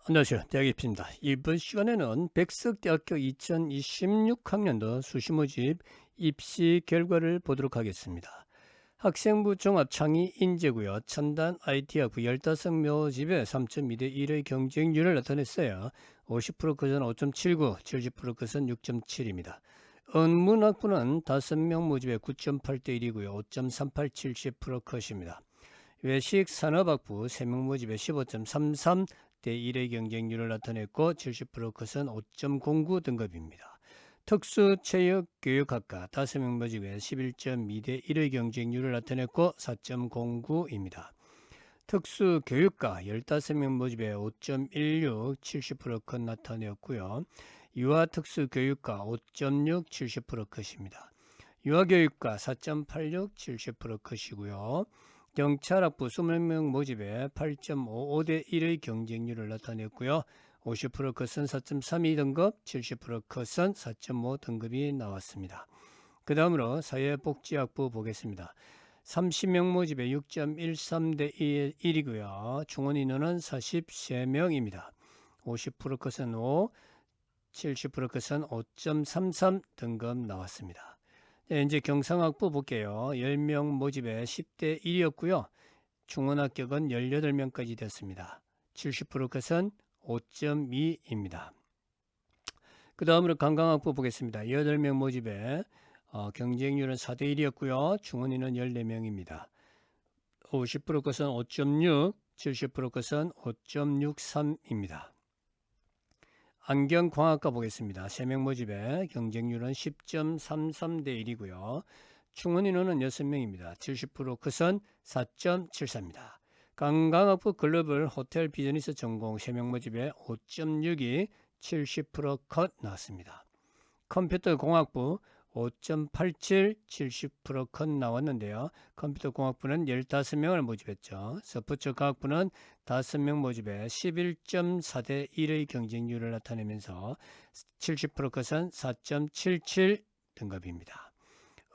안녕하세요. 대학입니다. 이번 시간에는 백석대학교 2026학년도 수시 모집 입시 결과를 보도록 하겠습니다. 학생부 종합 창의 인재고요. 첨단 IT학부 15명 모집에 3.2대 1의 경쟁률을 나타냈어요. 50% 끝은 5.79, 70% 끝은 6.7입니다. 언문학부는 5명 모집에 9.8대 1이고요. 5.38, 70% 컷입니다. 외식 산업학부 3명 모집에 15.33 대 1의 경쟁률을 나타냈고 70% 컷은 5.09 등급입니다. 특수체육교육학과 5명 모집에 11.2 대 1의 경쟁률을 나타냈고 4.09입니다. 특수교육과 15명 모집에 5.16, 70%컷 나타내었고요. 유아특수교육과 5.6, 70% 컷입니다. 유아교육과 4.86, 70% 컷이고요. 경찰학부 20명 모집에 8.55대 1의 경쟁률을 나타냈고요. 50% 컷은 4.32 등급, 70% 컷은 4.5 등급이 나왔습니다. 그 다음으로 사회복지학부 보겠습니다. 30명 모집에 6.13대 1이고요. 중원 인원은 43명입니다. 50% 컷은 5, 70% 컷은 5.33 등급 나왔습니다. 네, 이제 경상학부 볼게요. 10명 모집에 10대 1이었고요. 중원 합격은 18명까지 됐습니다. 70% 컷은 5.2입니다. 그 다음으로 관광학부 보겠습니다. 8명 모집에 경쟁률은 4대 1이었고요. 중원인은 14명입니다. 50% 컷은 5.6, 70% 컷은 5.63입니다. 안경광학과 보겠습니다. 3명 모집에 경쟁률은 10.33대 1이고요. 충원 인원은 6명입니다. 70% 컷은 4.74입니다. 관광학부 글로벌 호텔 비즈니스 전공 3명 모집에 5.62, 70%컷 나왔습니다. 컴퓨터공학부 5.87, 70%컷 나왔는데요. 컴퓨터공학부는 15명을 모집했죠. 스포츠과학부는 5명 모집에 11.4대 1의 경쟁률을 나타내면서 70%컷은 4.77 등급입니다.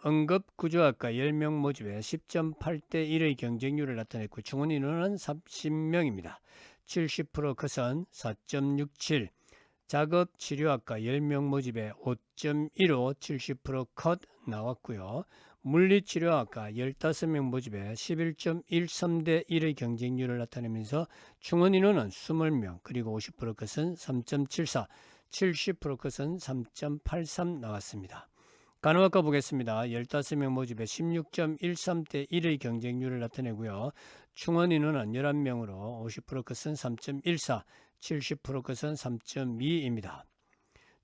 응급구조학과 10명 모집에 10.8대 1의 경쟁률을 나타냈고 중원 인원은 30명입니다. 70% 컷은 4.67, 작업치료학과 10명 모집에 5.15, 70%컷 나왔고요. 물리치료학과 15명 모집에 11.13대 1의 경쟁률을 나타내면서 충원 인원은 20명, 그리고 50% 컷은 3.74, 70% 컷은 3.83 나왔습니다. 간호학과 보겠습니다. 15명 모집에 16.13대 1의 경쟁률을 나타내고요. 충원 인원은 11명으로 50% 컷은 3.14, 70% 컷은 3.2입니다.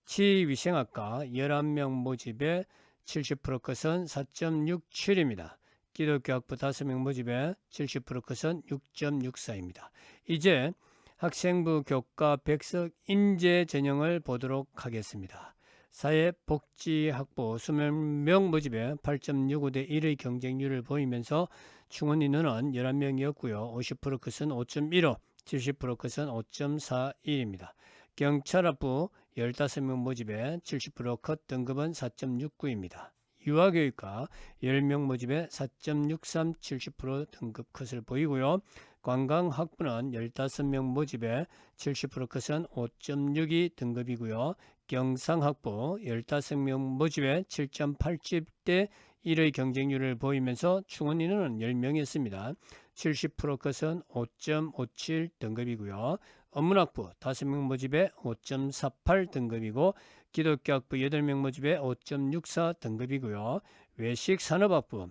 치위생학과 11명 모집에 70% 컷은 4.67입니다. 기독교학부 5명 모집에 70% 컷은 6.64입니다. 이제 학생부 교과 백석 인재 전형을 보도록 하겠습니다. 사회복지학부 20명 모집에 8.65대 1의 경쟁률을 보이면서 충원 인원은 11명이었고요. 50% 컷은 5.15, 70% 컷은 5.41입니다. 경찰학부 15명 모집에 70%컷 등급은 4.69입니다. 유아교육과 10명 모집에 4.63, 70% 등급 컷을 보이고요. 관광학부는 15명 모집에 70% 컷은 5.62 등급이고요. 경상학부 15명 모집에 7.80대 1의 경쟁률을 보이면서 충원 인원은 10명이었습니다. 70% 컷은 5.57 등급이고요. 언문학부 5명 모집에 5.48 등급이고 기독교학부 8명 모집에 5.64 등급이고요. 외식산업학부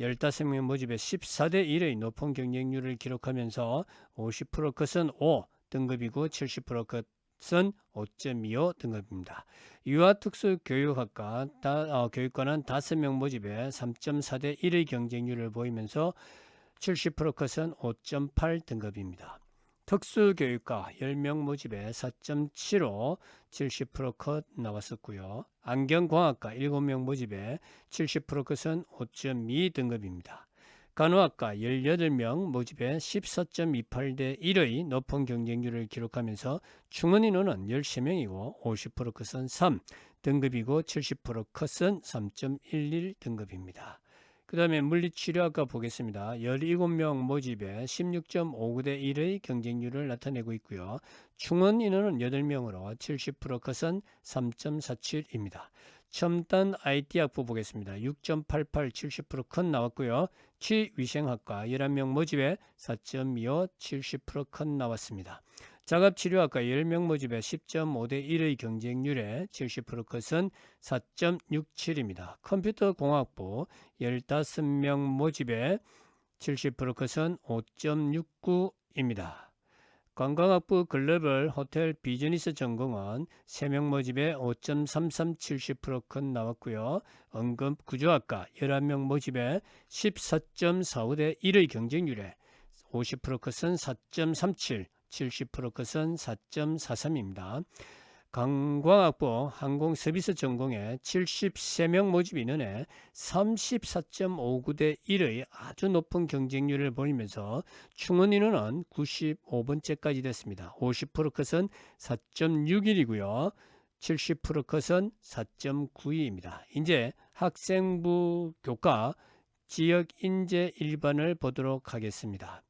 15명 모집에 14대 1의 높은 경쟁률을 기록하면서 50% 컷은 5 등급이고 70% 컷은 5.25 등급입니다. 유아특수교육학과 교육과는 5명 모집에 3.4대 1의 경쟁률을 보이면서 70% 컷은 5.8 등급입니다. 특수교육과 10명 모집에 4.75, 70% 컷 나왔었고요. 안경광학과 7명 모집에 70% 컷은 5.2 등급입니다. 간호학과 18명 모집에 14.28대 1의 높은 경쟁률을 기록하면서 충원 인원은 13명이고 50% 컷은 3 등급이고 70% 컷은 3.11 등급입니다. 그 다음에 물리치료학과 보겠습니다. 17명 모집에 16.59대 1의 경쟁률을 나타내고 있고요. 충원 인원은 8명으로 70% 컷은 3.47입니다. 첨단 IT학부 보겠습니다. 6.88 70%컷 나왔고요. 치위생학과 11명 모집에 4.25 70%컷 나왔습니다. 작업치료학과 10명 모집에 10.5대 1의 경쟁률에 70% 컷은 4.67입니다. 컴퓨터공학부 15명 모집에 70% 컷은 5.69입니다. 관광학부 글로벌 호텔 비즈니스 전공은 3명 모집에 5.33 70% 컷 나왔고요. 응급구조학과 11명 모집에 14.45대 1의 경쟁률에 50% 컷은 4.37, 70% 컷은 4.43입니다. 관광학부 항공서비스 전공에 73명 모집 인원에 34.59대 1의 아주 높은 경쟁률을 보이면서 충원 인원은 95번째까지 됐습니다. 50% 컷은 4.61이고요. 70% 컷은 4.92입니다. 이제 학생부 교과 지역 인재 일반을 보도록 하겠습니다.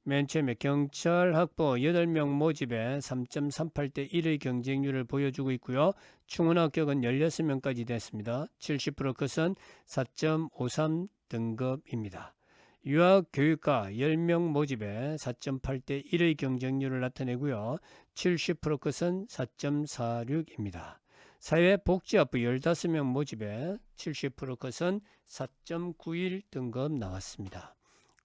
맨 처음에 경찰 학부 8명 모집에 3.38대 1의 경쟁률을 보여주고 있고요. 충원 합격은 16명까지 됐습니다. 70% 컷은 4.53 등급입니다. 유아교육과 10명 모집에 4.8대 1의 경쟁률을 나타내고요. 70% 컷은 4.46입니다. 사회복지학부 15명 모집에 70% 컷은 4.91 등급 나왔습니다.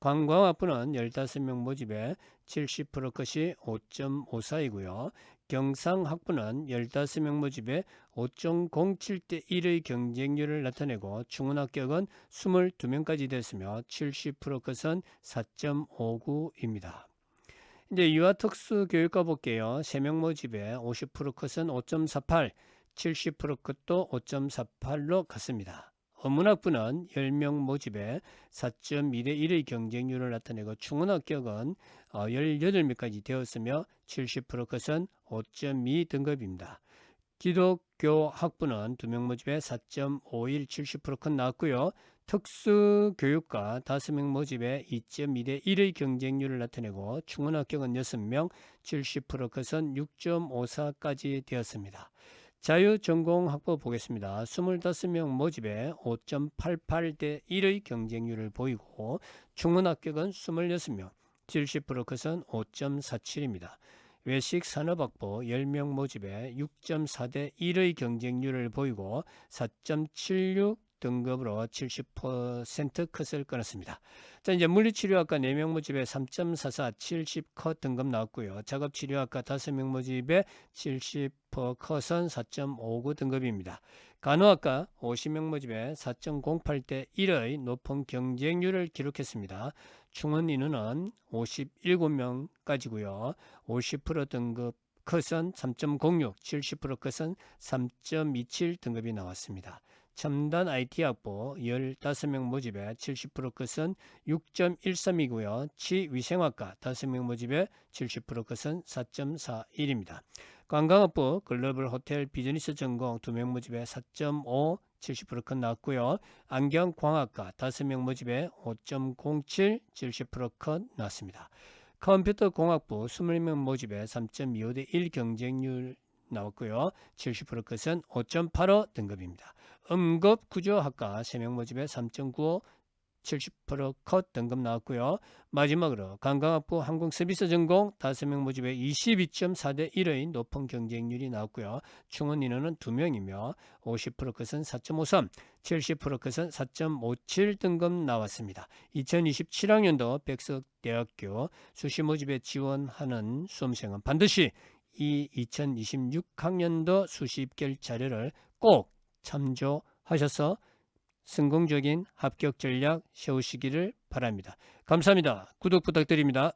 관광학부는 15명 모집에 70% 컷이 5.54이고요. 경상학부는 15명 모집에 5.07대 1의 경쟁률을 나타내고 충원 합격은 22명까지 됐으며 70% 컷은 4.59입니다. 이제 유아특수교육과 볼게요. 3명 모집에 50% 컷은 5.48, 70% 컷도 5.48로 갔습니다. 어문학부는 10명 모집에 4.2대 1의 경쟁률을 나타내고 충원 합격은 18명까지 되었으며 70% 컷은 5.2 등급입니다. 기독교 학부는 2명 모집에 4.51 70% 컷 나왔고요. 특수교육과 5명 모집에 2.2대 1의 경쟁률을 나타내고 충원 합격은 6명, 70% 컷은 6.54까지 되었습니다. 자유전공학부 보겠습니다. 25명 모집에 5.88대 1의 경쟁률을 보이고 충원 합격은 26명, 70% 컷은 5.47입니다. 외식산업학부 10명 모집에 6.4대 1의 경쟁률을 보이고 4.76 등급으로 70% 컷을 끊었습니다. 자, 이제 물리치료학과 4명 모집에 3.44 70컷 등급 나왔고요. 작업치료학과 5명 모집에 70 컷은 4.59 등급입니다. 간호학과 50명 모집에 4.08대 1의 높은 경쟁률을 기록했습니다. 충원 인원은 57명까지고요. 50% 등급 컷은 3.06, 70% 컷은 3.27 등급이 나왔습니다. 첨단 IT학부 15명 모집에 70% 컷은 6.13이고요. 치위생학과 5명 모집에 70% 컷은 4.41입니다. 관광학부 글로벌 호텔 비즈니스 전공 2명 모집에 4.5, 70% 컷 나왔고요. 안경광학과 5명 모집에 5.07, 70% 컷 나왔습니다. 컴퓨터공학부 20명 모집에 3.25대 1 경쟁률 나왔고요. 70% 컷은 5.85 등급입니다. 응급구조학과 3명 모집에 3.95, 70% 컷 등급 나왔고요. 마지막으로 관광학부 항공서비스 전공 5명 모집에 22.4대 1의 높은 경쟁률이 나왔고요. 충원 인원은 2명이며 50% 컷은 4.53, 70% 컷은 4.57 등급 나왔습니다. 2027학년도 백석대학교 수시 모집에 지원하는 수험생은 반드시 이 2026학년도 수시 입결 자료를 꼭 참조하셔서 성공적인 합격 전략 세우시기를 바랍니다. 감사합니다. 구독 부탁드립니다.